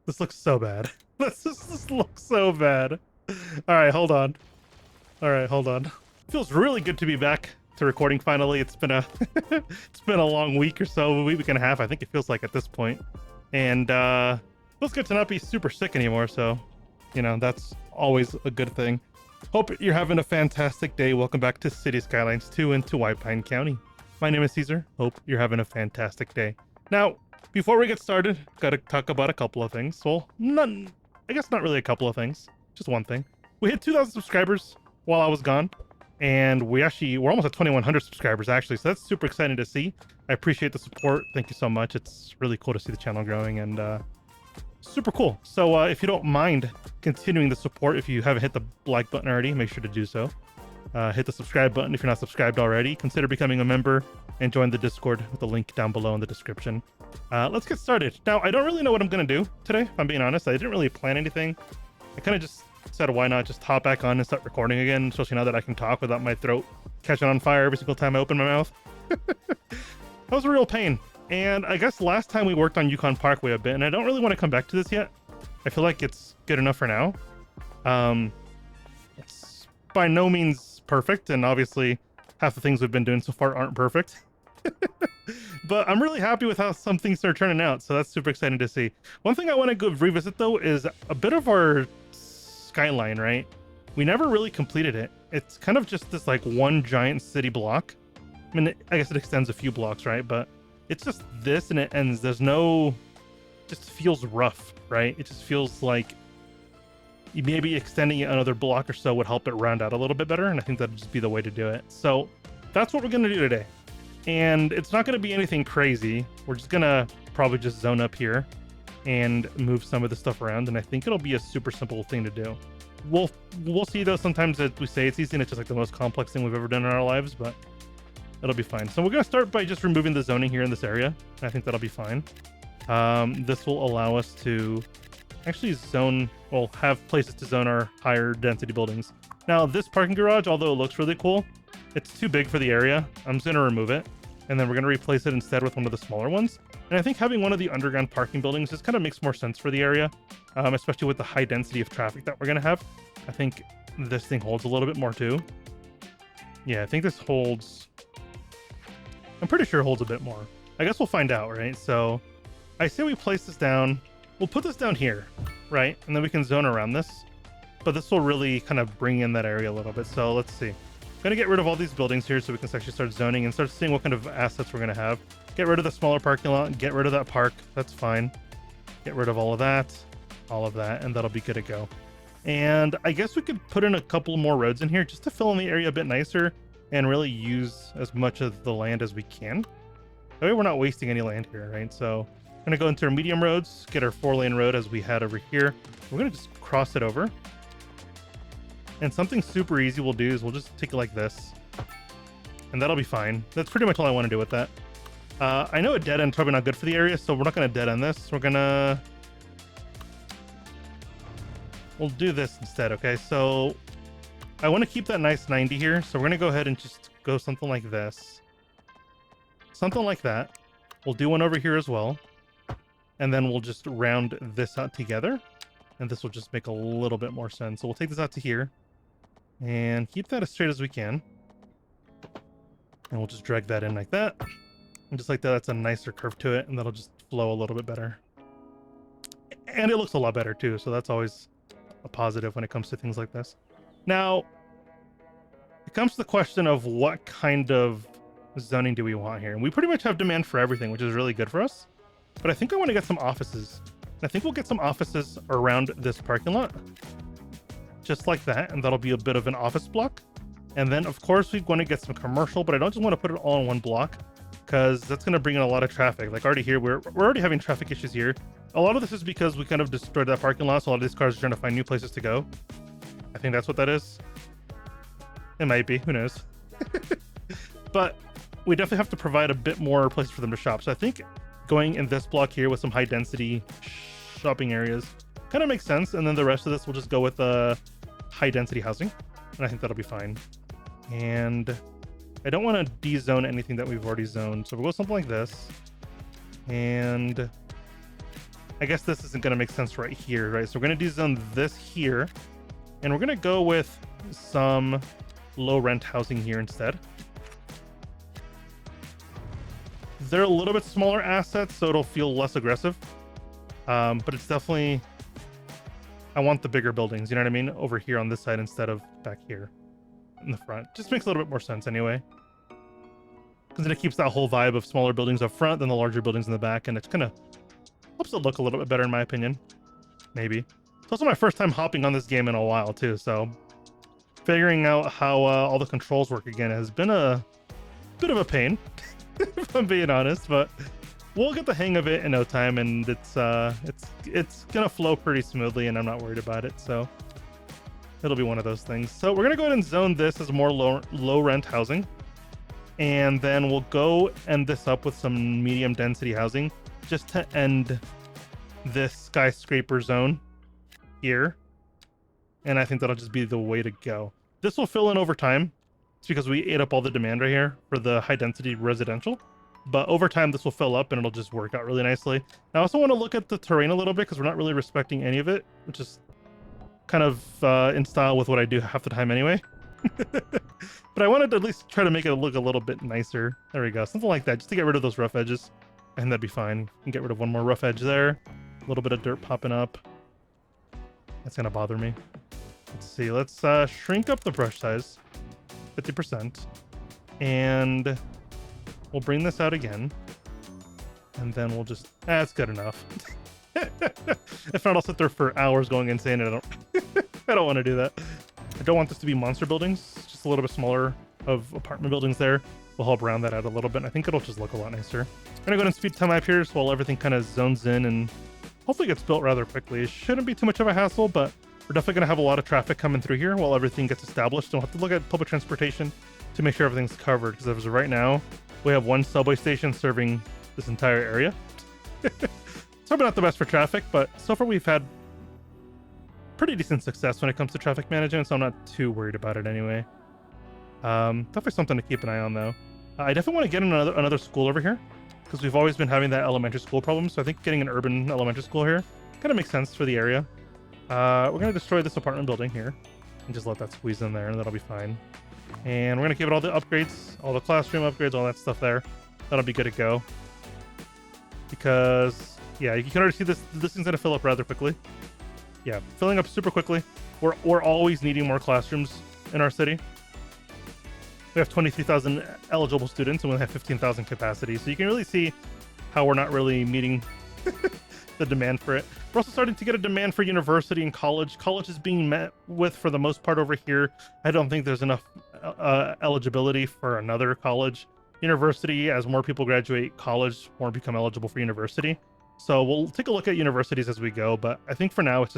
This looks so bad. This looks so bad. All right, hold on. All right, hold on. Feels really good to be back to recording finally. It's been a it's been a long week or so, a week and a half. I think it feels like at this point. And feels good to not be super sick anymore. So, you know, that's always a good thing. Hope you're having a fantastic day. Welcome back to City Skylines 2 and to White Pine County. My name is Caesar. Hope you're having a fantastic day. Now, before we get started, gotta talk about a couple of things. Well, I guess not really a couple of things. Just one thing. We hit 2,000 subscribers while I was gone, and we're almost at 2,100 subscribers actually. So that's super exciting to see. I appreciate the support. Thank you so much. It's really cool to see the channel growing and super cool. So if you don't mind continuing the support, if you haven't hit the like button already, make sure to do so. Hit the subscribe button if you're not subscribed already. Consider becoming a member and join the Discord with the link down below in the description. Let's get started. Now, I don't really know what I'm going to do today, if I'm being honest. I didn't really plan anything. I kind of just said, why not just hop back on and start recording again, especially now that I can talk without my throat catching on fire every single time I open my mouth. That was a real pain. And I guess last time we worked on Yukon Parkway a bit, and I don't really want to come back to this yet. I feel like it's good enough for now. It's by no means perfect, and obviously half the things we've been doing so far aren't perfect. But I'm really happy with how some things are turning out, so that's super exciting to see. One thing I want to go revisit though is a bit of our skyline, right? We never really completed it. It's kind of just this like one giant city block. I mean, I guess it extends a few blocks, right? But it's just this and it ends. There's no, just feels rough, right? It just feels like maybe extending it another block or so would help it round out a little bit better. And I think that'd just be the way to do it. So that's what we're going to do today. And it's not going to be anything crazy. We're just going to probably just zone up here and move some of the stuff around. And I think it'll be a super simple thing to do. We'll see though. Sometimes we say it's easy and it's just like the most complex thing we've ever done in our lives, but it'll be fine. So we're going to start by just removing the zoning here in this area. I think that'll be fine. This will allow us to actually have places to zone our higher density buildings. Now this parking garage, although it looks really cool, it's too big for the area. I'm just going to remove it, and then we're going to replace it instead with one of the smaller ones. And I think having one of the underground parking buildings just kind of makes more sense for the area, especially with the high density of traffic that we're going to have. I think this thing holds a little bit more too. Yeah, I think this holds... I'm pretty sure it holds a bit more. I guess we'll find out, right? So I say we place this down. We'll put this down here, right? And then we can zone around this. But this will really kind of bring in that area a little bit. So let's see. I'm going to get rid of all these buildings here so we can actually start zoning and start seeing what kind of assets we're going to have. Get rid of the smaller parking lot. Get rid of that park. That's fine. Get rid of all of that, and that'll be good to go. And I guess we could put in a couple more roads in here just to fill in the area a bit nicer and really use as much of the land as we can. That way we're not wasting any land here, right? So I'm going to go into our medium roads, get our 4-lane road as we had over here. We're going to just cross it over. And something super easy we'll do is we'll just take it like this. And that'll be fine. That's pretty much all I want to do with that. I know a dead end's probably not good for the area, so we're not going to dead end this. We'll do this instead, okay? So I want to keep that nice 90 here, so we're going to go ahead and just go something like this. Something like that. We'll do one over here as well. And then we'll just round this out together. And this will just make a little bit more sense. So we'll take this out to here. And keep that as straight as we can. And we'll just drag that in like that. And just like that, that's a nicer curve to it. And that'll just flow a little bit better. And it looks a lot better too. So that's always a positive when it comes to things like this. Now, it comes to the question of what kind of zoning do we want here? And we pretty much have demand for everything, which is really good for us. But I think I want to get some offices. I think we'll get some offices around this parking lot. Just like that. And that'll be a bit of an office block. And then, of course, we want to get some commercial, but I don't just want to put it all in one block because that's going to bring in a lot of traffic. Like already here, we're already having traffic issues here. A lot of this is because we kind of destroyed that parking lot, so a lot of these cars are trying to find new places to go. I think that's what that is. It might be. Who knows? But we definitely have to provide a bit more places for them to shop. So I think going in this block here with some high density shopping areas kind of makes sense. And then the rest of this will just go with high density housing. And I think that'll be fine. And I don't want to de-zone anything that we've already zoned. So we'll go something like this. And I guess this isn't going to make sense right here, right? So we're going to dezone this here, and we're going to go with some low rent housing here instead. They're a little bit smaller assets, so it'll feel less aggressive. But it's definitely, I want the bigger buildings, you know what I mean? Over here on this side instead of back here in the front. Just makes a little bit more sense anyway. Because then it keeps that whole vibe of smaller buildings up front than the larger buildings in the back, and it's kind of helps it look a little bit better in my opinion. Maybe. It's also my first time hopping on this game in a while too, so figuring out how all the controls work again has been a bit of a pain, if I'm being honest, but we'll get the hang of it in no time, and it's gonna flow pretty smoothly, and I'm not worried about it, so it'll be one of those things. So we're gonna go ahead and zone this as more low rent housing, and then we'll go end this up with some medium density housing just to end this skyscraper zone here. And I think that'll just be the way to go. This will fill in over time. It's because we ate up all the demand right here for the high density residential. But over time, this will fill up and it'll just work out really nicely. I also want to look at the terrain a little bit because we're not really respecting any of it, which is kind of in style with what I do half the time anyway. But I wanted to at least try to make it look a little bit nicer. There we go. Something like that, just to get rid of those rough edges. And that'd be fine. You can get rid of one more rough edge there. A little bit of dirt popping up. That's gonna bother me. Let's see. Let's shrink up the brush size 50%. And we'll bring this out again. And then we'll just... that's good enough. If not, I'll sit there for hours going insane, and I don't want to do that. I don't want this to be monster buildings. Just a little bit smaller of apartment buildings there. We'll help round that out a little bit. I think it'll just look a lot nicer. I'm gonna go ahead and speed time up here while everything kind of zones in and hopefully gets built rather quickly. It shouldn't be too much of a hassle, but we're definitely gonna have a lot of traffic coming through here while everything gets established. We'll have to look at public transportation to make sure everything's covered, because as of right now, we have one subway station serving this entire area. It's probably not the best for traffic, but so far we've had pretty decent success when it comes to traffic management, so I'm not too worried about it anyway. Definitely something to keep an eye on though. I definitely want to get another school over here, because we've always been having that elementary school problem, so I think getting an urban elementary school here kind of makes sense for the area. We're going to destroy this apartment building here and just let that squeeze in there, and that'll be fine. And we're going to give it all the upgrades, all the classroom upgrades, all that stuff there. That'll be good to go. Because, yeah, you can already see this thing's going to fill up rather quickly. Yeah, filling up super quickly. We're always needing more classrooms in our city. We have 23,000 eligible students and we have 15,000 capacity. So you can really see how we're not really meeting the demand for it. We're also starting to get a demand for university and college. College is being met with for the most part over here. I don't think there's enough eligibility for another college. University, as more people graduate college, more become eligible for university. So we'll take a look at universities as we go, but I think for now it's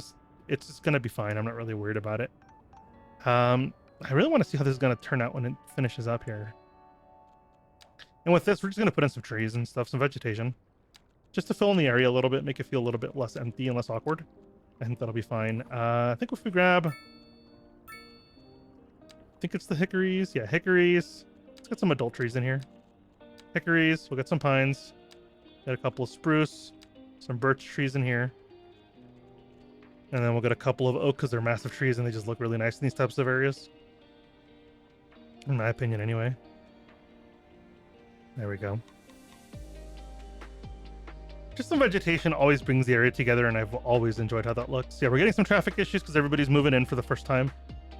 just gonna be fine. I'm not really worried about it. I really want to see how this is gonna turn out when it finishes up here. And with this, we're just gonna put in some trees and stuff, some vegetation, just to fill in the area a little bit, make it feel a little bit less empty and less awkward. I think that'll be fine. I think if we grab, I think it's the hickories. Yeah, hickories. Let's get some adult trees in here. Hickories. We'll get some pines. Get a couple of spruce, some birch trees in here. And then we'll get a couple of oak because they're massive trees and they just look really nice in these types of areas. In my opinion, anyway. There we go. Just some vegetation always brings the area together, and I've always enjoyed how that looks. Yeah, we're getting some traffic issues because everybody's moving in for the first time.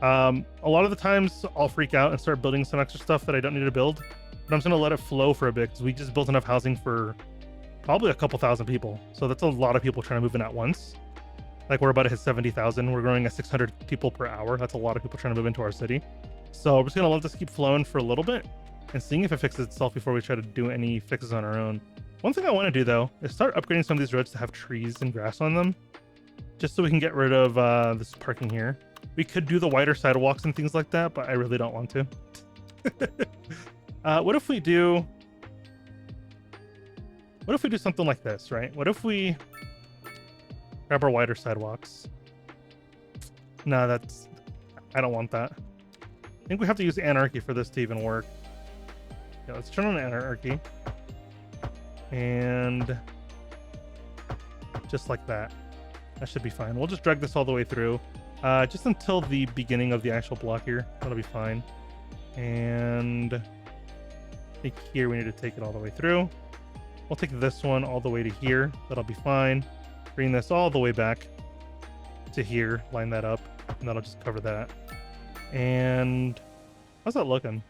A lot of the times I'll freak out and start building some extra stuff that I don't need to build, but I'm just going to let it flow for a bit because we just built enough housing for probably a couple thousand people. So that's a lot of people trying to move in at once. Like we're about to hit 70,000. We're growing at 600 people per hour. That's a lot of people trying to move into our city. So we're just going to let this keep flowing for a little bit and seeing if it fixes itself before we try to do any fixes on our own. One thing I want to do though is start upgrading some of these roads to have trees and grass on them, just so we can get rid of this parking here. We could do the wider sidewalks and things like that, but I really don't want to. What if we do something like this, right? What if we grab our wider sidewalks? No, I don't want that. I think we have to use anarchy for this to even work. Yeah, let's turn on anarchy. And just like that. That should be fine. We'll just drag this all the way through, just until the beginning of the actual block here. That'll be fine. And I think here we need to take it all the way through. We'll take this one all the way to here. That'll be fine. Bring this all the way back to here. Line that up, and that'll just cover that. And how's that looking?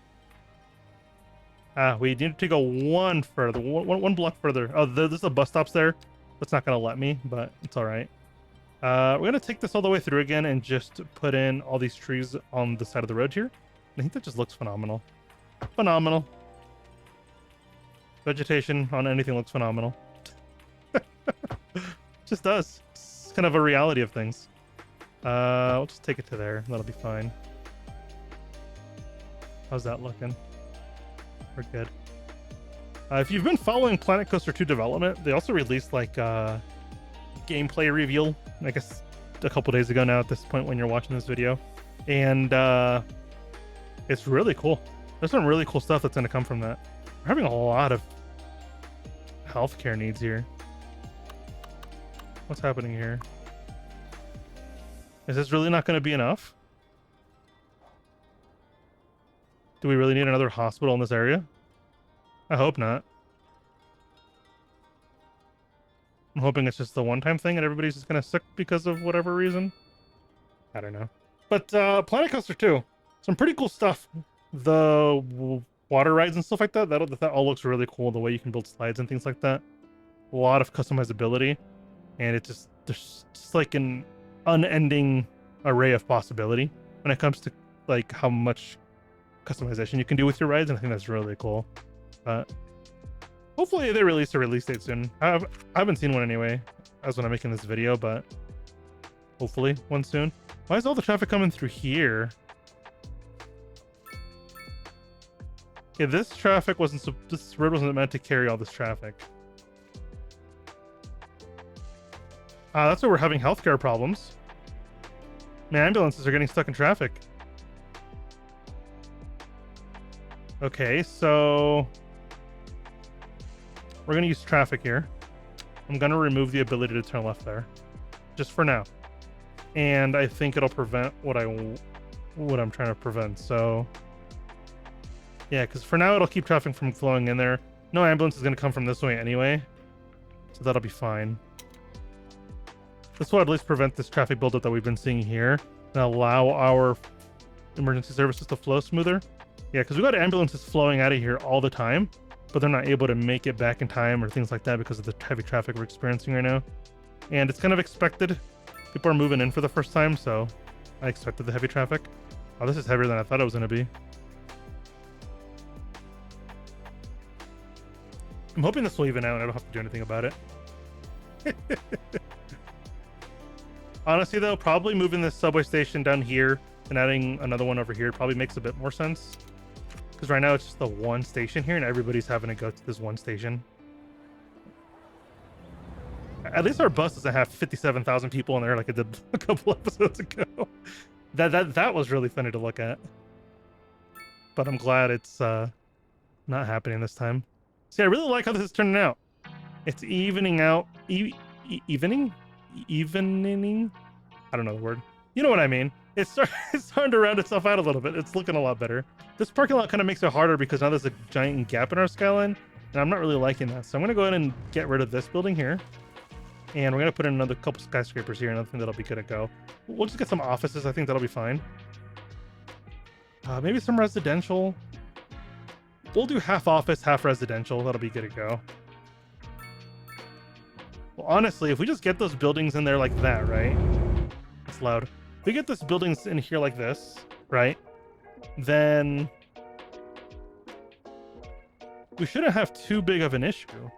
We need to go one further, one block further. Oh, there's a bus stops there. That's not gonna let me, but it's all right. We're gonna take this all the way through again and just put in all these trees on the side of the road here. I think that just looks phenomenal. Phenomenal. Vegetation on anything looks phenomenal. Just does. It's kind of a reality of things. We'll just take it to there. That'll be fine. How's that looking? We're good. If you've been following Planet Coaster 2 development, they also released like gameplay reveal, I guess a couple days ago now at this point when you're watching this video. And it's really cool. There's some really cool stuff that's going to come from that. We're having a lot of healthcare needs here. What's happening here? Is this really not going to be enough? Do we really need another hospital in this area? I hope not. I'm hoping it's just the one-time thing and everybody's just gonna sick because of whatever reason. I don't know. But Planet Coaster 2, some pretty cool stuff. The water rides and stuff like that, that all looks really cool. The way you can build slides and things like that. A lot of customizability. And there's just like an unending array of possibility when it comes to like how much customization you can do with your rides, and I think that's really cool. But hopefully they release a release date soon. I haven't seen one anyway as when I'm making this video, but hopefully one soon. Why is all the traffic coming through here? Yeah, this road wasn't meant to carry all this traffic. That's why we're having healthcare problems. Man, ambulances are getting stuck in traffic. Okay, so we're gonna use traffic here. I'm gonna remove the ability to turn left there, just for now. And I think it'll prevent what I'm trying to prevent. So yeah, because for now it'll keep traffic from flowing in there. No ambulance is gonna come from this way anyway, so that'll be fine. This will at least prevent this traffic buildup that we've been seeing here and allow our emergency services to flow smoother. Yeah, because we got ambulances flowing out of here all the time, but they're not able to make it back in time or things like that because of the heavy traffic we're experiencing right now. And it's kind of expected. People are moving in for the first time, so I expected the heavy traffic. Oh, this is heavier than I thought it was going to be. I'm hoping this will even out and I don't have to do anything about it. Honestly, though, probably moving this subway station down here and adding another one over here probably makes a bit more sense. Because right now it's just the one station here and everybody's having to go to this one station. At least our bus doesn't have 57,000 people in there like it did a couple episodes ago. That was really funny to look at. But I'm glad it's not happening this time. See, I really like how this is turning out. It's evening out. Evening? I don't know the word. You know what I mean. It's starting to round itself out a little bit. It's looking a lot better. This parking lot kind of makes it harder because now there's a giant gap in our skyline, and I'm not really liking that. So I'm going to go ahead and get rid of this building here. And we're going to put in another couple skyscrapers here, and I think that'll be good to go. We'll just get some offices. I think that'll be fine. Maybe some residential. We'll do half office, half residential. That'll be good to go. Well, honestly, if we just get those buildings in there like that, right? It's loud. If we get those buildings in here like this, right? Then we shouldn't have too big of an issue,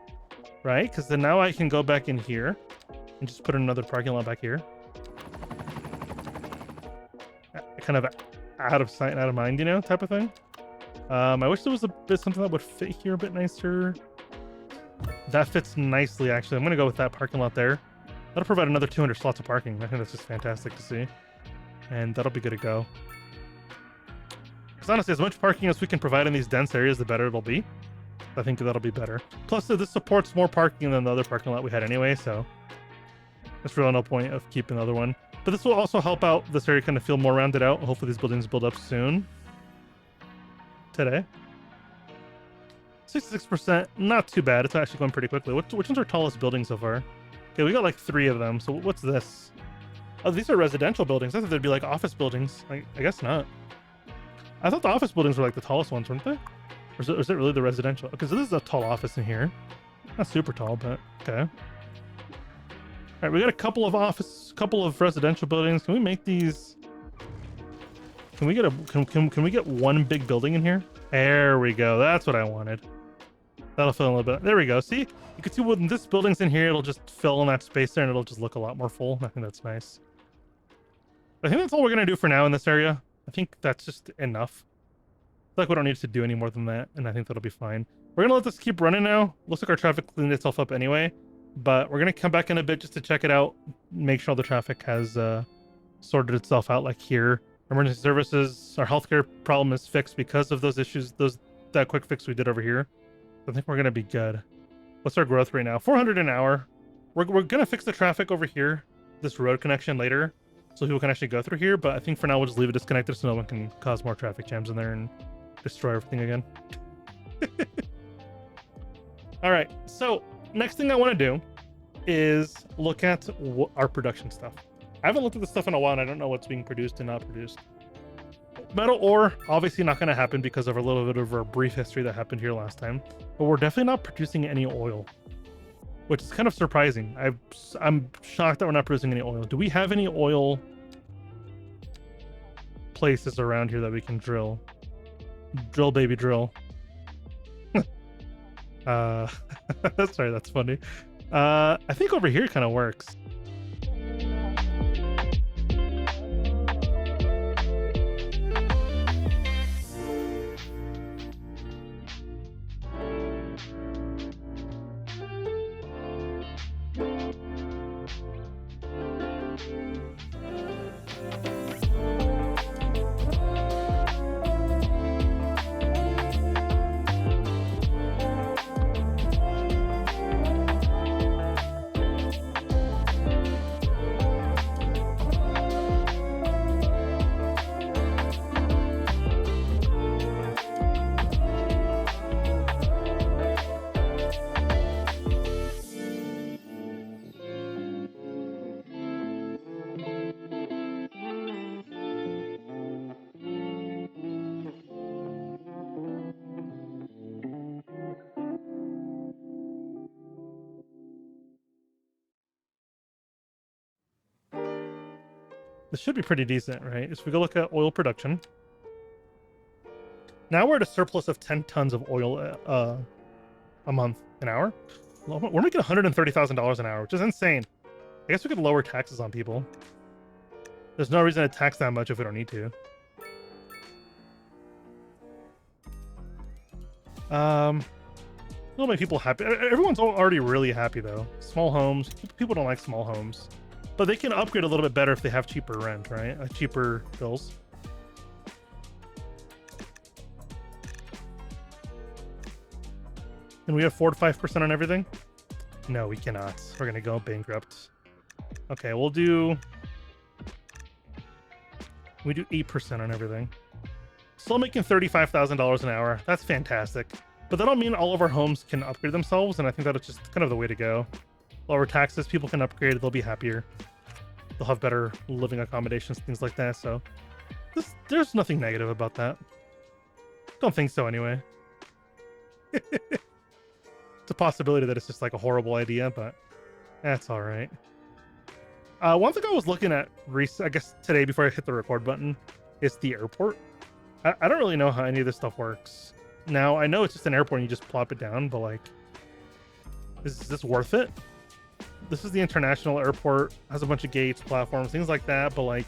right? Because then now I can go back in here and just put another parking lot back here. Kind of out of sight and out of mind, you know, type of thing. I wish there was a bit something that would fit here a bit nicer. That fits nicely, actually. I'm going to go with that parking lot there. That'll provide another 200 slots of parking. I think that's just fantastic to see. And that'll be good to go. Because honestly, as much parking as we can provide in these dense areas, the better it'll be. I think that'll be better. Plus, this supports more parking than the other parking lot we had anyway, so There's really no point of keeping the other one. But this will also help out this area kind of feel more rounded out. Hopefully these buildings build up soon. Today. 66%, not too bad. It's actually going pretty quickly. Which one's our tallest building so far? Okay, we got like 3 of them. So what's this? Oh, these are residential buildings. I thought they'd be like office buildings. I guess not. I thought the office buildings were like the tallest ones, weren't they? Or is it really the residential? Because this is a tall office in here. Not super tall, but okay. All right, we got a couple of residential buildings. Can we make these? Can we get can we get one big building in here? There we go. That's what I wanted. That'll fill in a little bit. There we go. See, you can see when this building's in here, it'll just fill in that space there, and it'll just look a lot more full. I think that's nice. I think that's all we're gonna do for now in this area. I think that's just enough. I feel like we don't need to do any more than that, and I think that'll be fine. We're gonna let this keep running now. Looks like our traffic cleaned itself up anyway, but we're gonna come back in a bit just to check it out, make sure all the traffic has sorted itself out. Like here, emergency services, our healthcare problem is fixed because of those issues. That quick fix we did over here. I think we're gonna be good. What's our growth rate now? 400 an hour. We're gonna fix the traffic over here, this road connection later, so people can actually go through here. But I think for now we'll just leave it disconnected so no one can cause more traffic jams in there and destroy everything again. All right, so next thing I want to do is look at our production stuff. I haven't looked at this stuff in a while, and I don't know what's being produced and not produced. Metal ore, obviously not going to happen because of a little bit of a brief history that happened here last time. But we're definitely not producing any oil, which is kind of surprising. I'm shocked that we're not producing any oil. Do we have any oil places around here that we can drill? Drill, baby, drill. Sorry, that's funny. I think over here kind of works. This should be pretty decent, right? If we go look at oil production. Now we're at a surplus of 10 tons of oil a month, an hour. We're making $130,000 an hour, which is insane. I guess we could lower taxes on people. There's no reason to tax that much if we don't need to. It'll make people happy. Everyone's already really happy though. Small homes. People don't like small homes. But they can upgrade a little bit better if they have cheaper rent, right? Like cheaper bills. Can we have 4 to 5% on everything? No, we cannot. We're gonna go bankrupt. Okay, we do 8% on everything. Still making $35,000 an hour. That's fantastic. But that'll mean all of our homes can upgrade themselves, and I think that's just kind of the way to go. Lower taxes, people can upgrade, they'll be happier. They'll have better living accommodations, things like that. So there's nothing negative about that. Don't think so anyway. It's a possibility that it's just like a horrible idea, but that's all right. One thing I was looking at I guess today before I hit the record button is the airport. I don't really know how any of this stuff works. Now, I know it's just an airport and you just plop it down, but like, is this worth it? This is the international airport, has a bunch of gates, platforms, things like that, but like,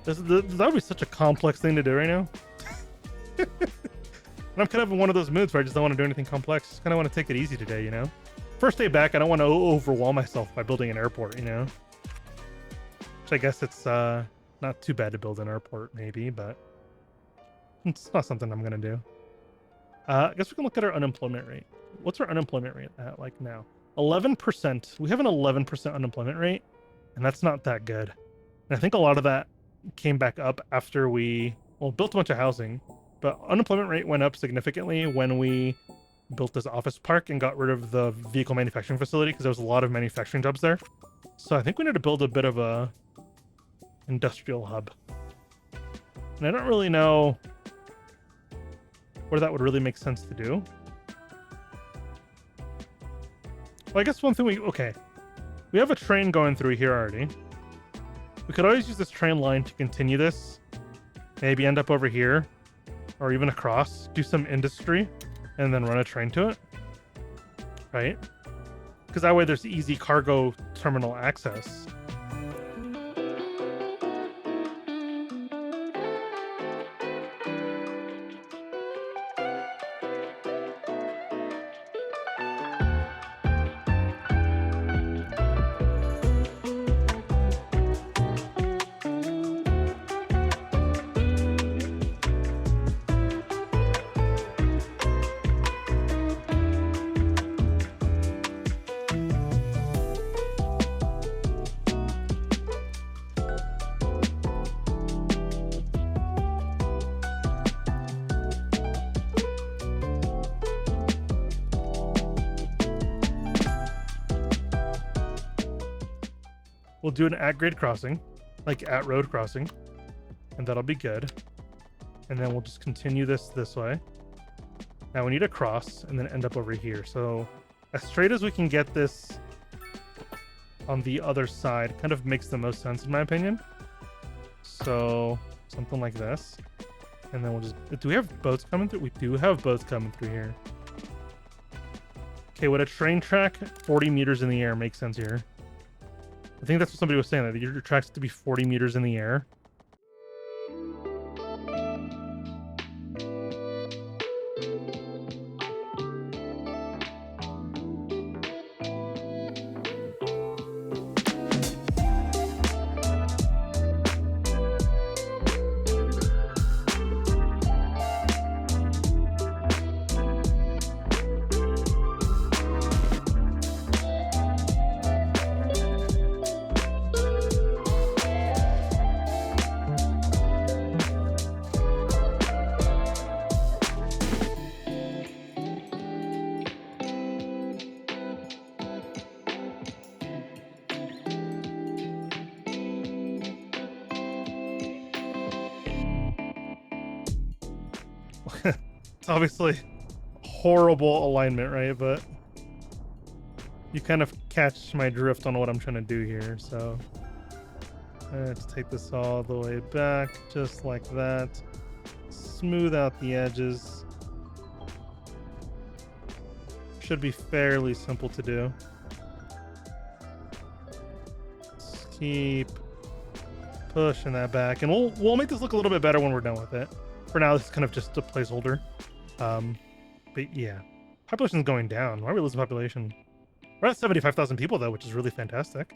that would be such a complex thing to do right now. And I'm kind of in one of those moods where I just don't want to do anything complex. Just kind of want to take it easy today, you know? First day back, I don't want to overwhelm myself by building an airport, you know? Which I guess it's not too bad to build an airport, maybe, but it's not something I'm going to do. I guess we can look at our unemployment rate. What's our unemployment rate at like now? 11%. We have an 11% unemployment rate, and that's not that good. And I think a lot of that came back up after we, well, built a bunch of housing, but unemployment rate went up significantly when we built this office park and got rid of the vehicle manufacturing facility because there was a lot of manufacturing jobs there. So I think we need to build a bit of a industrial hub. And I don't really know where that would really make sense to do. Well, I guess one thing okay. We have a train going through here already. We could always use this train line to continue this. Maybe end up over here or even across, do some industry and then run a train to it. Right? Because that way there's easy cargo terminal access. We'll do an at-grade crossing, like at-road crossing, and that'll be good. And then we'll just continue this way. Now we need a cross and then end up over here. So as straight as we can get this on the other side kind of makes the most sense in my opinion. So something like this. And then we'll just, do we have boats coming through? We do have boats coming through here. Okay, would a train track 40 meters in the air make sense here? I think that's what somebody was saying, that your tracks have to be 40 meters in the air. It's obviously horrible alignment, right? But you kind of catch my drift on what I'm trying to do here. So let's take this all the way back, just like that. Smooth out the edges. Should be fairly simple to do. Just keep pushing that back, and we'll make this look a little bit better when we're done with it. For now, this is kind of just a placeholder. But yeah, population is going down. Why are we losing population? We're at 75,000 people though, which is really fantastic.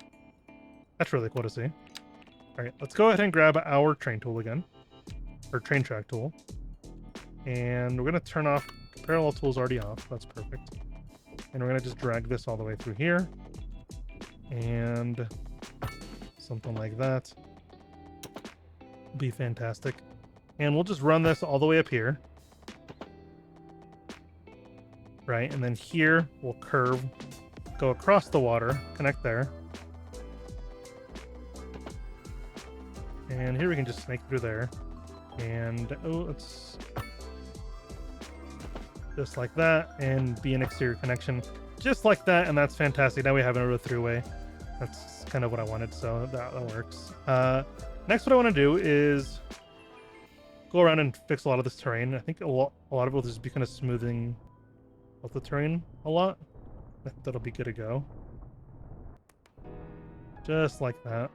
That's really cool to see. All right, let's go ahead and grab our train tool again, or train track tool, and we're gonna turn off parallel tools already off. That's perfect. And we're gonna just drag this all the way through here, and something like that. Be fantastic. And we'll just run this all the way up here. Right, and then here we'll curve, go across the water, connect there. And here we can just snake through there. And let's just like that, and be an exterior connection. Just like that, and that's fantastic. Now we have a throughway. That's kind of what I wanted, so that works. Next, what I want to do is go around and fix a lot of this terrain. I think a lot of it will just be kind of smoothing out the terrain a lot. That'll be good to go. Just like that.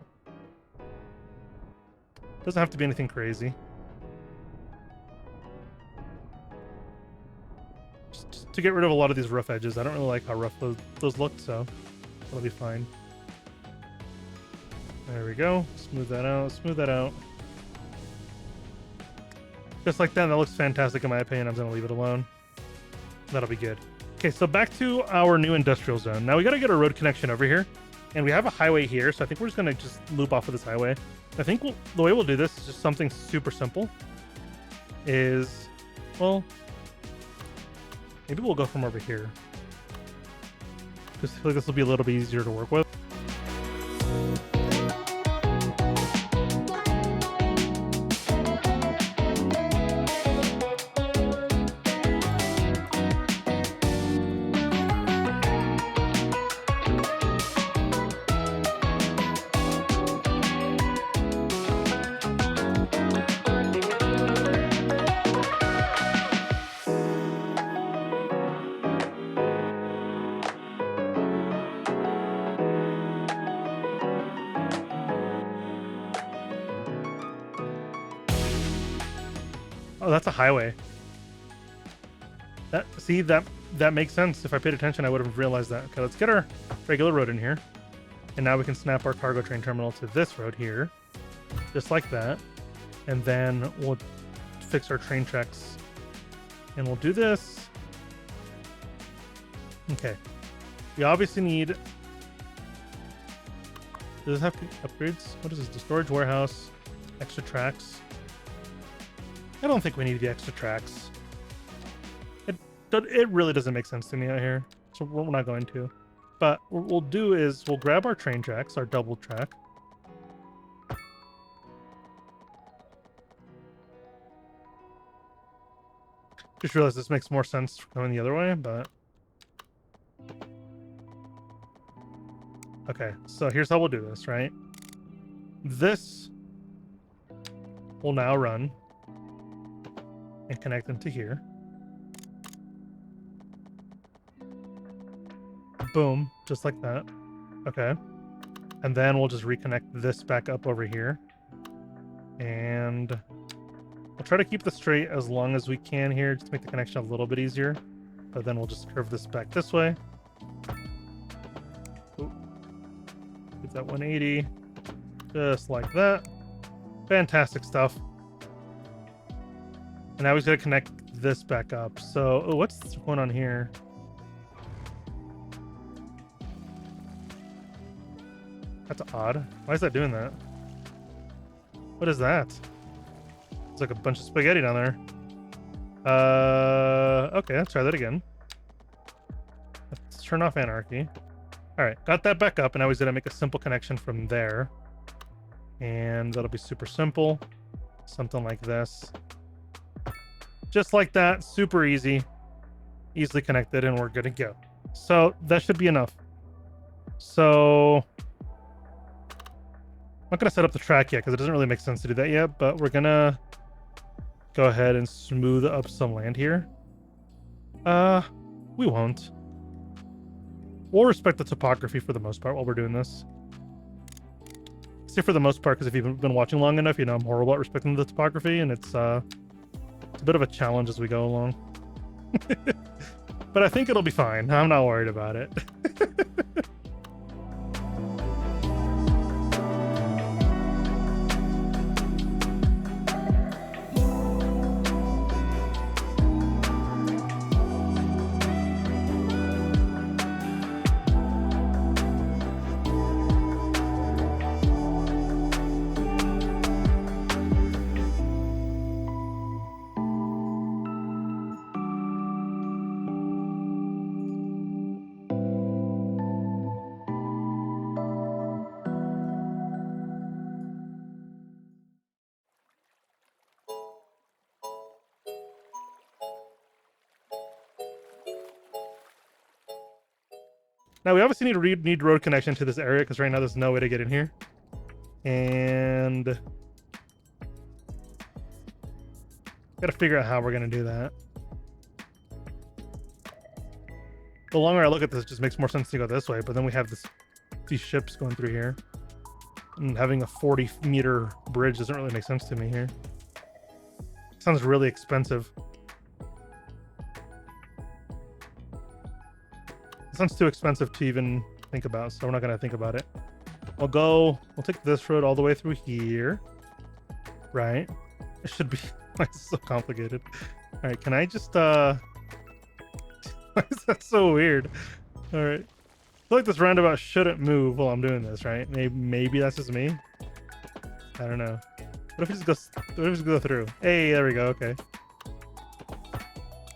Doesn't have to be anything crazy. Just to get rid of a lot of these rough edges. I don't really like how rough those look, so that'll be fine. There we go. Smooth that out. Smooth that out. Just like that. That looks fantastic in my opinion. I'm going to leave it alone. That'll be good. Okay, so back to our new industrial zone. Now we got to get a road connection over here, and we have a highway here, so I think we're just gonna just loop off of this highway. I think the way we'll do this is just something super simple. Well, maybe we'll go from over here. Just feel like this will be a little bit easier to work with. Oh, that's a highway. That makes sense. If I paid attention, I would have realized that. Okay, let's get our regular road in here. And now we can snap our cargo train terminal to this road here. Just like that. And then we'll fix our train tracks. And we'll do this. Okay. We obviously need... Does this have upgrades? What is this? The storage warehouse. Extra tracks. I don't think we need the extra tracks. It really doesn't make sense to me out here, so we're not going to. But what we'll do is we'll grab our train tracks, our double track. Just realized this makes more sense going the other way, but... Okay, so here's how we'll do this, right? This will now run and connect into here. Boom, just like that. Okay. And then we'll just reconnect this back up over here. And we'll try to keep this straight as long as we can here, just to make the connection a little bit easier. But then we'll just curve this back this way. Ooh. Get that 180. Just like that. Fantastic stuff. And now he's going to connect this back up. So, what's going on here? That's odd. Why is that doing that? What is that? It's like a bunch of spaghetti down there. Okay, let's try that again. Let's turn off anarchy. All right, got that back up, and now he's gonna make a simple connection from there. And that'll be super simple. Something like this. Just like that, super easy. Easily connected, and we're good to go. So that should be enough. So I'm not going to set up the track yet because it doesn't really make sense to do that yet, but we're going to go ahead and smooth up some land here. We won't. We'll respect the topography for the most part while we're doing this. Say for the most part, because if you've been watching long enough, you know I'm horrible at respecting the topography, and it's a bit of a challenge as we go along. But I think it'll be fine. I'm not worried about it. Now we obviously need road connection to this area because right now there's no way to get in here. And gotta figure out how we're gonna do that. The longer I look at this, it just makes more sense to go this way, but then we have these ships going through here. And having a 40-meter bridge doesn't really make sense to me here. Sounds really expensive. It sounds too expensive to even think about, so we're not going to think about it. We'll take this road all the way through here. Right? It should be... It's so complicated. Alright, can I just, Why is that so weird? All right. I feel like this roundabout shouldn't move while I'm doing this, right? Maybe that's just me. I don't know. What if we just go? What if we just go through? Hey, there we go. Okay.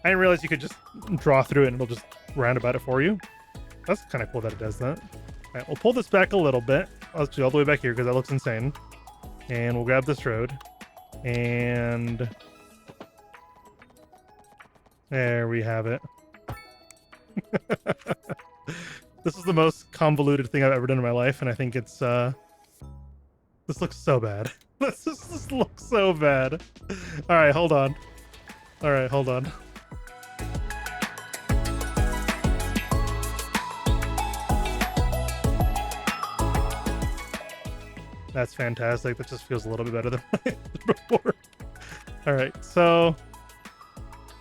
I didn't realize you could just draw through it and it'll just roundabout it for you. That's kind of cool that it does that. All right, we'll pull this back a little bit. Let's do all the way back here because that looks insane. And we'll grab this road. And there we have it. This is the most convoluted thing I've ever done in my life, and I think it's this looks so bad. This looks so bad. All right, hold on. All right, hold on. That's fantastic. That just feels a little bit better than before. All right, so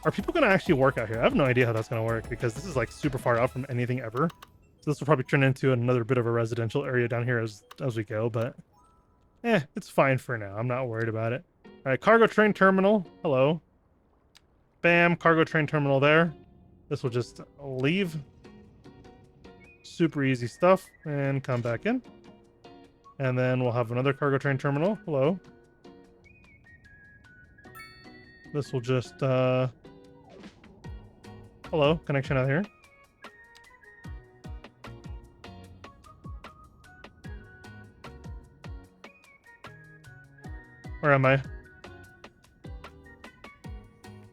are people going to actually work out here? I have no idea how that's going to work because this is like super far out from anything ever. So this will probably turn into another bit of a residential area down here as we go, but it's fine for now. I'm not worried about it. All right, cargo train terminal. Hello. Bam, cargo train terminal there. This will just leave. Super easy stuff and come back in. And then we'll have another cargo train terminal. Hello. This will just, hello, connection out here. Where am I?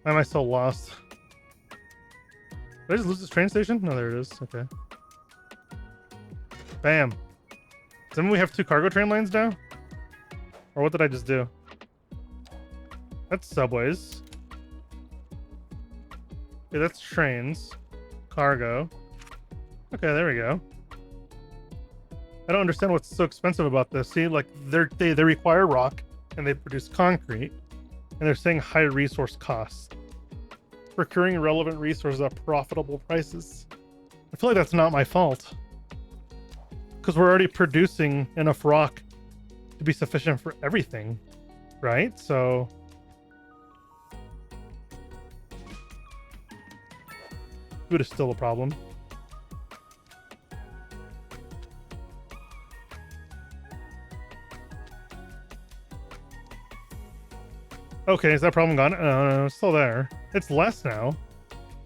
Why am I so lost? Did I just lose this train station? No, there it is. Okay. Bam. Doesn't we have 2 cargo train lines now? Or what did I just do? That's subways. Okay, that's trains. Cargo. Okay, there we go. I don't understand what's so expensive about this. See, like they require rock and they produce concrete, and they're saying high resource costs. Procuring relevant resources at profitable prices. I feel like that's not my fault. Because we're already producing enough rock to be sufficient for everything, right? So food is still a problem. Okay, is that problem gone? No, it's still there. It's less now.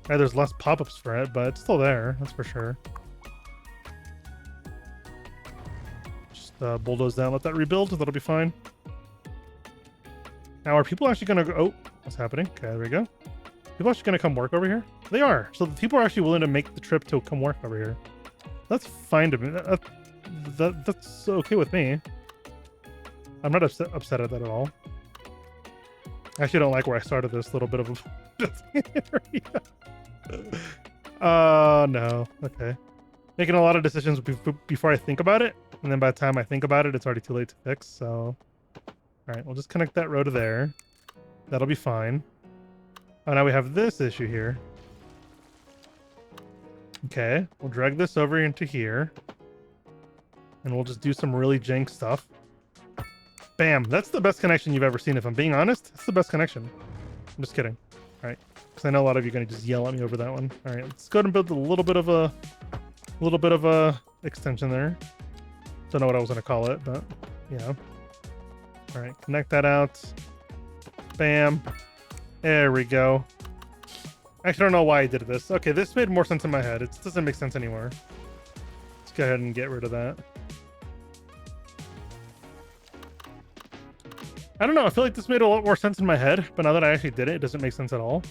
Yeah, there's less pop-ups for it, but it's still there. That's for sure. Just bulldoze down, let that rebuild. That'll be fine. Now, are people actually going to go... Oh, what's happening? Okay, there we go. People actually going to come work over here? They are. So the people are actually willing to make the trip to come work over here. That's fine to me. That's okay with me. I'm not upset at that at all. I actually don't like where I started this little bit of a area. No. Okay. Making a lot of decisions before I think about it. And then by the time I think about it, it's already too late to fix. So, all right, we'll just connect that road to there. That'll be fine. Oh, now we have this issue here. Okay, we'll drag this over into here. And we'll just do some really jank stuff. Bam, that's the best connection you've ever seen. If I'm being honest, it's the best connection. I'm just kidding. All right, because I know a lot of you are going to just yell at me over that one. All right, let's go ahead and build a little bit of a extension there. Don't know what I was going to call it, but you know. All right, connect that out. Bam. There we go. Actually, I don't know why I did this. Okay, this made more sense in my head. It doesn't make sense anymore. Let's go ahead and get rid of that. I don't know. I feel like this made a lot more sense in my head, but now that I actually did it, it doesn't make sense at all.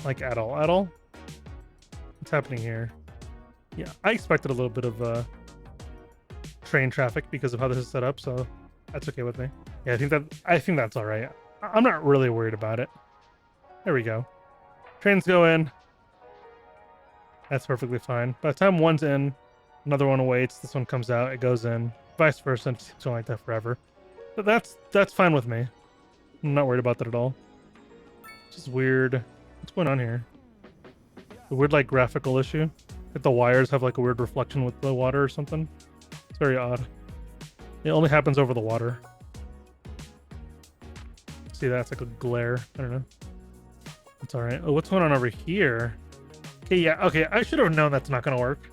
Like, at all. At all? What's happening here? Yeah, I expected a little bit of train traffic because of how this is set up, so that's okay with me. Yeah, I think that's all right. I'm not really worried about it. There we go. Trains go in. That's perfectly fine. By the time one's in, another one waits. This one comes out. It goes in. Vice versa. It's going like that forever. But that's fine with me. I'm not worried about that at all. It's just weird. What's going on here? A weird like graphical issue. If the wires have like a weird reflection with the water or something. It's very odd. It only happens over the water. See, that's like a glare. I don't know. It's all right. Oh, what's going on over here? Okay, yeah, okay. I should have known that's not gonna work.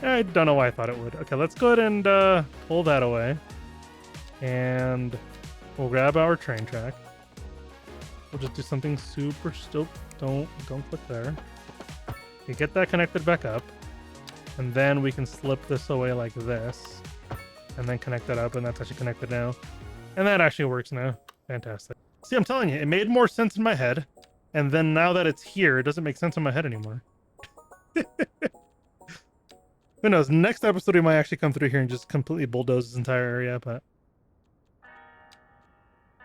I don't know why I thought it would. Okay, let's go ahead and pull that away. And we'll grab our train track. We'll just do something super still. Don't click there. You get that connected back up. And then we can slip this away like this. And then connect that up, and that's actually connected now. And that actually works now. Fantastic. See, I'm telling you, it made more sense in my head. And then now that it's here, it doesn't make sense in my head anymore. Who knows? Next episode, we might actually come through here and just completely bulldoze this entire area, but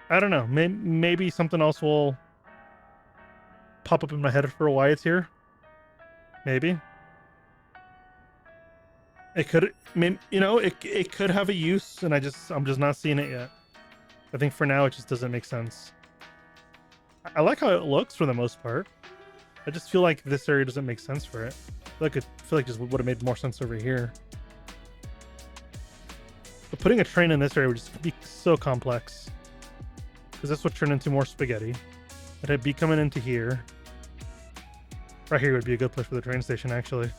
I don't know. Maybe something else will pop up in my head for why it's here. Maybe. It could, you know, it could have a use, and I'm just not seeing it yet. I think for now, it just doesn't make sense. I like how it looks for the most part. I just feel like this area doesn't make sense for it. I feel like just would have made more sense over here. But putting a train in this area would just be so complex. Because this would turn into more spaghetti. It'd be coming into here. Right here would be a good place for the train station, actually.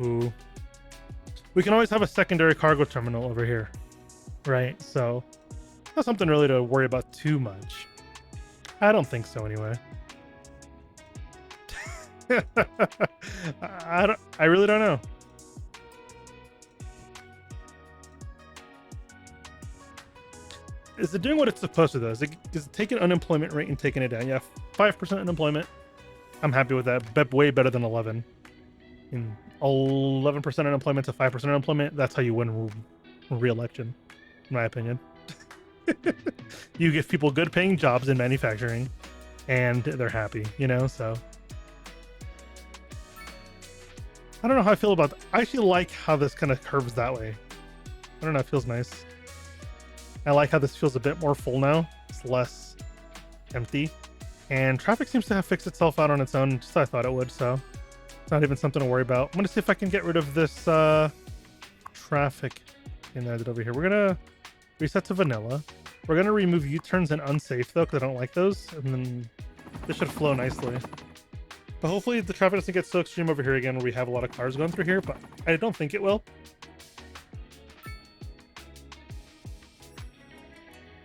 Ooh. We can always have a secondary cargo terminal over here. Right, so not something really to worry about too much. I don't think so, anyway. I really don't know. Is it doing what it's supposed to, though? Is it taking unemployment rate and taking it down? Yeah, 5% unemployment. I'm happy with that. Way better than 11. 11% unemployment to 5% unemployment. That's how you win re-election, in my opinion. You give people good paying jobs in manufacturing and they're happy, you know, so I don't know how I feel about that. I actually like how this kind of curves that way. I don't know, it feels nice. I like how this feels a bit more full now. It's less empty, and traffic seems to have fixed itself out on its own, just as I thought it would, so it's not even something to worry about. I'm gonna see if I can get rid of this traffic in there over here. We're gonna reset to vanilla. We're going to remove U-turns and unsafe, though, because I don't like those. And then this should flow nicely. But hopefully the traffic doesn't get so extreme over here again where we have a lot of cars going through here, but I don't think it will.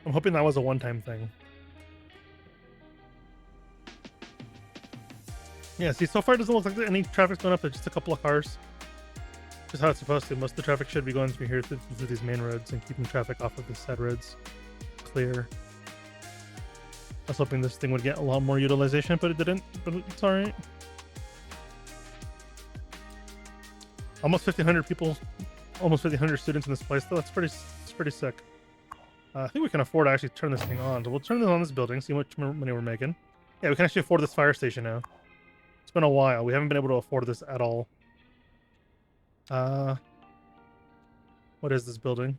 I'm hoping that was a one-time thing. Yeah, see, so far it doesn't look like any traffic's going up. There's just a couple of cars. Just how it's supposed to. Most of the traffic should be going through here through these main roads and keeping traffic off of the side roads clear. I was hoping this thing would get a lot more utilization, but it didn't. But it's all right. Almost 1,500 people, almost 1,500 students in this place, though. It's pretty sick. I think we can afford to actually turn this thing on. So we'll turn this on this building, see how much money we're making. Yeah, we can actually afford this fire station now. It's been a while. We haven't been able to afford this at all. What is this building?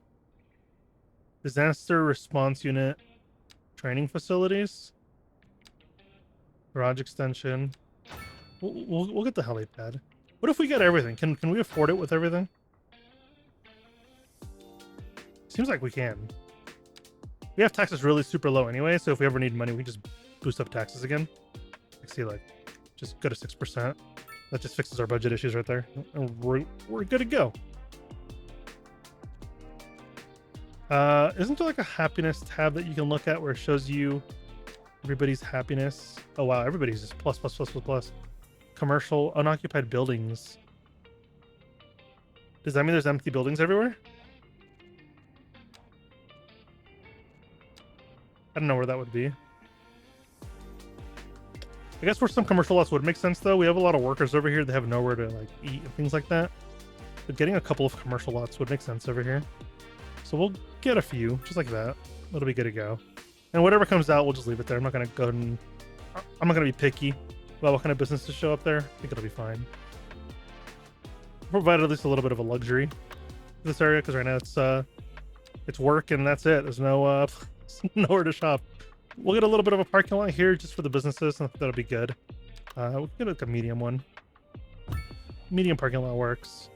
Disaster response unit, training facilities, garage extension. We'll get the helipad. What if we get everything? Can we afford it with everything? Seems like we can. We have taxes really super low anyway, so if we ever need money, we just boost up taxes again. I see, like, just go to 6%. That just fixes our budget issues right there. And we're good to go. Isn't there like a happiness tab that you can look at where it shows you everybody's happiness? Oh wow, everybody's just plus. Commercial unoccupied buildings. Does that mean there's empty buildings everywhere? I don't know where that would be. I guess for some commercial lots would make sense though. We have a lot of workers over here that have nowhere to like eat and things like that. But getting a couple of commercial lots would make sense over here. So we'll get a few, just like that. It'll be good to go. And whatever comes out, we'll just leave it there. I'm not gonna go and I'm not gonna be picky about what kind of business to show up there. I think it'll be fine. Provide at least a little bit of a luxury in this area, because right now it's work and that's it. There's no nowhere to shop. We'll get a little bit of a parking lot here just for the businesses, and that'll be good. We'll get like a medium one. Medium parking lot works.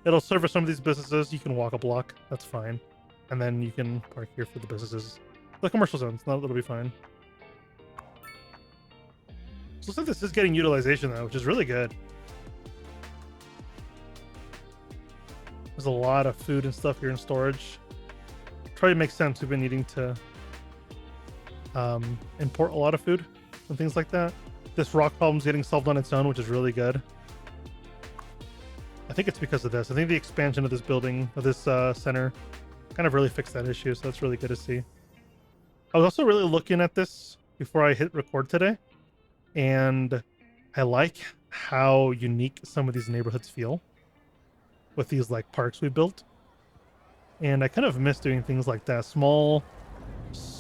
It'll service some of these businesses. You can walk a block. That's fine. And then you can park here for the businesses. The commercial zones, that'll be fine. So looks like this is getting utilization though, which is really good. There's a lot of food and stuff here in storage. Probably makes sense. We've been needing to import a lot of food and things like that. This rock problem's getting solved on its own, which is really good. I think it's because of this. I think the expansion of this building, of this center, kind of really fixed that issue, so that's really good to see. I was also really looking at this before I hit record today, and I like how unique some of these neighborhoods feel with these like parks we built. And I kind of miss doing things like that. Small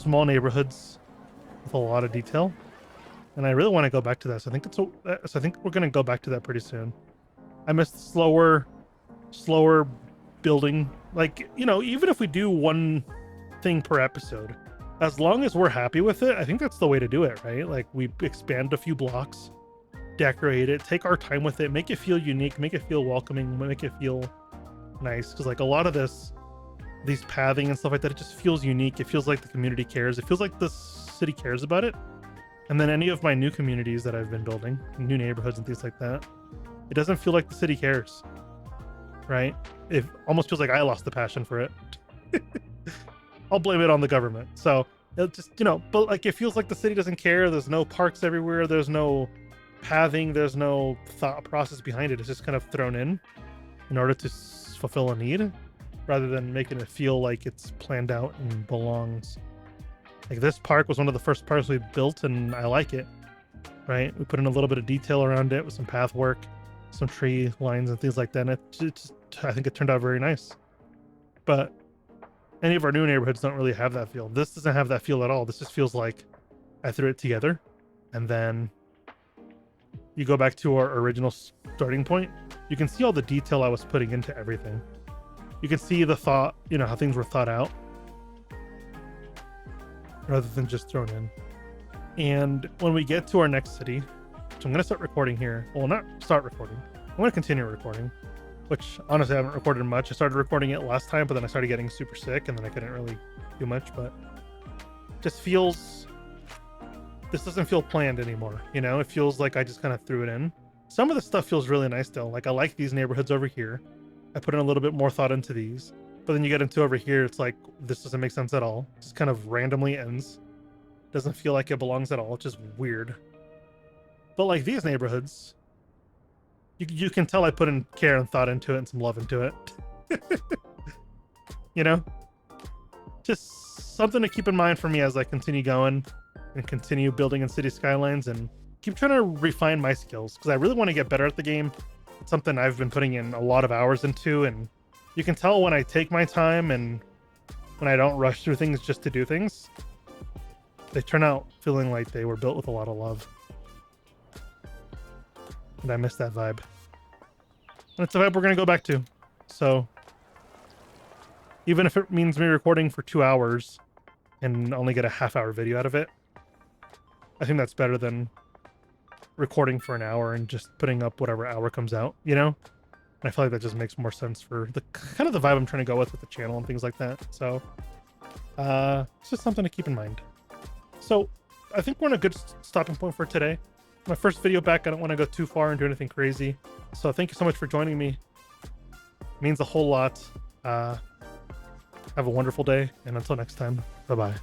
neighborhoods with a lot of detail. And I really want to go back to that. So I think we're going to go back to that pretty soon. I miss slower building. Like, you know, even if we do one thing per episode, as long as we're happy with it, I think that's the way to do it, right? Like, we expand a few blocks, decorate it, take our time with it, make it feel unique, make it feel welcoming, make it feel nice. Because like a lot of these pathing and stuff like that, it just feels unique. It feels like the community cares. It feels like the city cares about it. And then any of my new communities that I've been building, new neighborhoods and things like that, it doesn't feel like the city cares, right? It almost feels like I lost the passion for it. I'll blame it on the government. So it just, you know, but like it feels like the city doesn't care. There's no parks everywhere. There's no pathing. There's no thought process behind it. It's just kind of thrown in order to fulfill a need, rather than making it feel like it's planned out and belongs. Like this park was one of the first parks we built, and I like it, right? We put in a little bit of detail around it with some path work, some tree lines and things like that. And I think it turned out very nice. But any of our new neighborhoods don't really have that feel. This doesn't have that feel at all. This just feels like I threw it together, and then you go back to our original starting point. You can see all the detail I was putting into everything. You can see the thought, you know, how things were thought out rather than just thrown in. And when we get to our next city, which I'm going to start recording here. Well, not start recording. I'm going to continue recording, which honestly I haven't recorded much. I started recording it last time, but then I started getting super sick and then I couldn't really do much, but just feels, this doesn't feel planned anymore. You know, it feels like I just kind of threw it in. Some of the stuff feels really nice still. Like I like these neighborhoods over here. I put in a little bit more thought into these, but then you get into over here, it's like, this doesn't make sense at all. It just kind of randomly ends. Doesn't feel like it belongs at all. It's just weird. But like these neighborhoods, you can tell I put in care and thought into it and some love into it. You know, just something to keep in mind for me as I continue going and continue building in City Skylines and keep trying to refine my skills, because I really want to get better at the game. It's something I've been putting in a lot of hours into, and you can tell when I take my time and when I don't rush through things just to do things, they turn out feeling like they were built with a lot of love. And I miss that vibe. And it's a vibe we're going to go back to. So even if it means me recording for 2 hours and only get a half-hour video out of it, I think that's better than recording for an hour and just putting up whatever hour comes out, you know? And I feel like that just makes more sense for the kind of the vibe I'm trying to go with the channel and things like that. So it's just something to keep in mind. So I think we're in a good stopping point for today. My first video back. I don't want to go too far and do anything crazy. So thank you so much for joining me. It means a whole lot. Have a wonderful day, and until next time, bye-bye.